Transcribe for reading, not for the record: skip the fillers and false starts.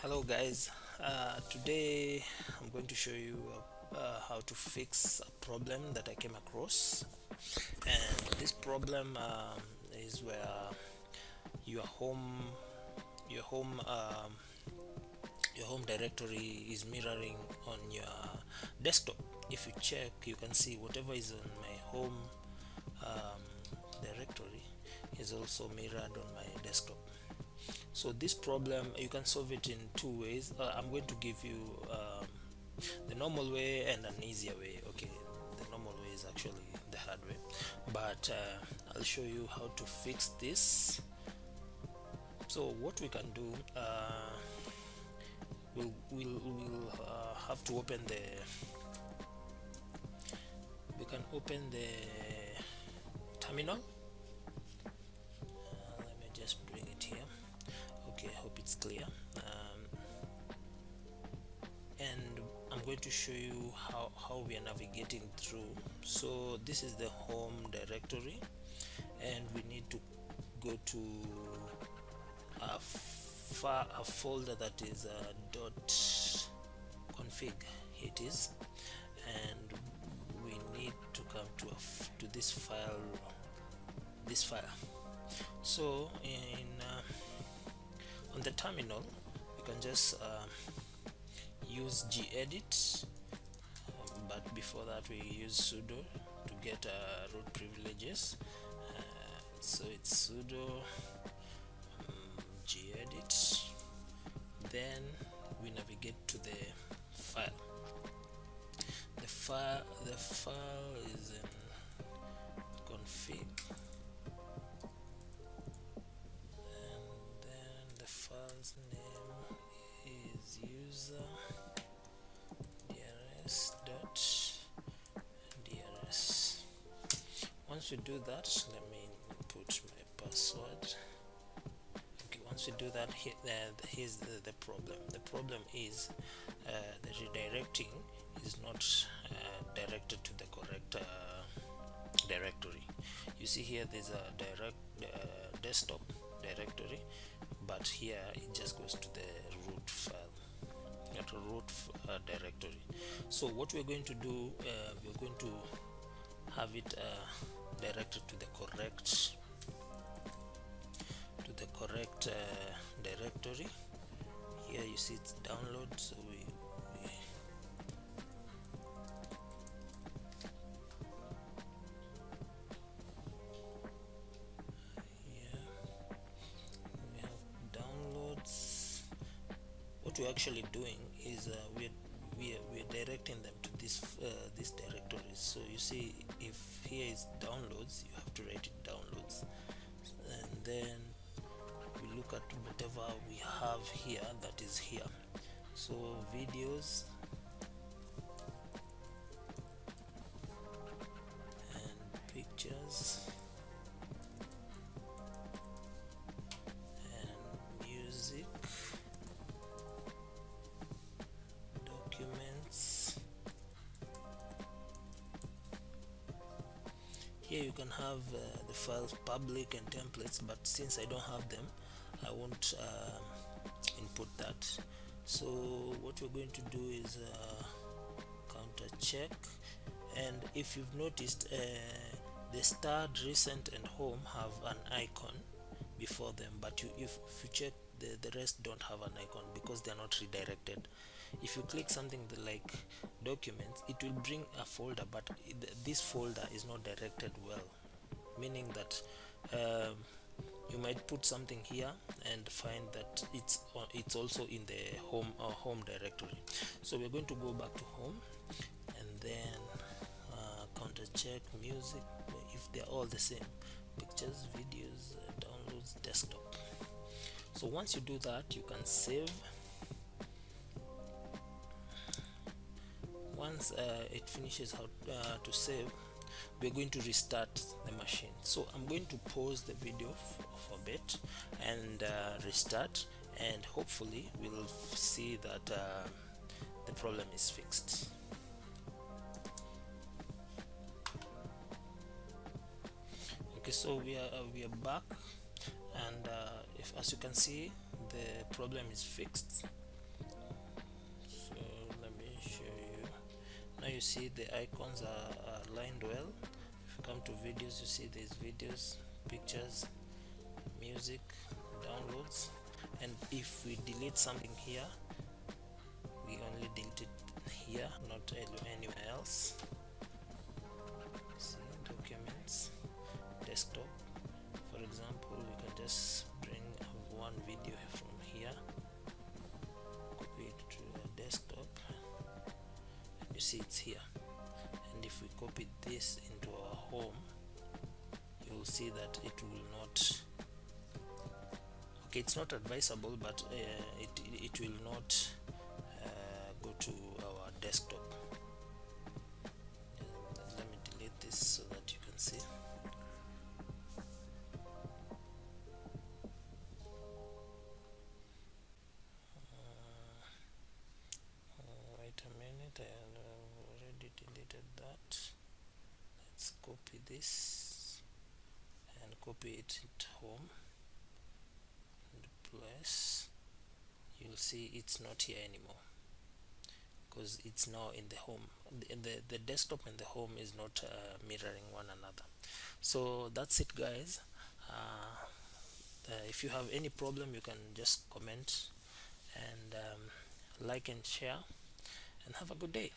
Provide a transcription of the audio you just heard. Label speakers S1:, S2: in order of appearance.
S1: Hello guys, today I'm going to show you how to fix a problem that I came across, and this problem is where your home your home um, your home directory is mirroring on your desktop. If you check, you can see whatever is on my home um, directory is also mirrored on my desktop. So this problem you can solve it in two ways. I'm going to give you the normal way and an easier way. Okay, the normal way is actually the hard way, but I'll show you how to fix this. So what we can do, we'll have to open the we can open the terminal. Let me just bring it here. Okay, I hope it's clear. And I'm going to show you how we are navigating through. So this is the home directory, and we need to go to a folder that is dot config. Here it is, and we need to come to this file. So in on the terminal, you can just use gedit, but before that we use sudo to get root privileges. So it's sudo gedit, then we navigate to the file. The file is in config, and then the file's name is user-dirs.dirs. Once we do that, let me put my password. Okay, once we do that, here's the problem. The problem is the redirecting is not directed to the correct directory. You see here there's a direct desktop directory, but here it just goes to the root file, not a root directory. So what we're going to do, we're going to have it directed to the correct directory. Here you see it's download, so we have downloads. What we're actually doing is we're directing them to this directory. So you see, if here is downloads, you have to write it downloads, and then we look at whatever we have here, that is here. So videos and pictures and music, documents. Here you can have the files public and templates, but since I don't have them, I won't input that. So what we're going to do is counter check, and if you've noticed, the start, recent and home have an icon before them, but if you check, the rest don't have an icon because they're not redirected. If you click something like documents, it will bring a folder, but this folder is not directed well, meaning that you might put something here and find that it's also in the home directory. So we're going to go back to home, and then counter check music if they're all the same, pictures, videos, downloads, desktop. So once you do that, you can save. Once it finishes how to save, we're going to restart the machine. So I'm going to pause the video for a bit and restart, and hopefully we'll see that the problem is fixed. Okay, so we are back, and if, as you can see, the problem is fixed. Now you see the icons are aligned well. If you come to videos, you see there's videos, pictures, music, downloads, and if we delete something here, we only delete it here, not anywhere else. See, documents, desktop, for example, we can just bring one video from here, copy it to a desktop, and you see it's here. And if we copy this into our home, you will see that it will not, okay, it's not advisable, but it will not go to our desktop. Let me delete this so that you can see. Wait a minute, I have already deleted that. Let's copy this and copy it at home and place. You'll see it's not here anymore because it's now in the home. The desktop and the home is not mirroring one another. So that's it, guys. If you have any problem, you can just comment and like and share, and have a good day.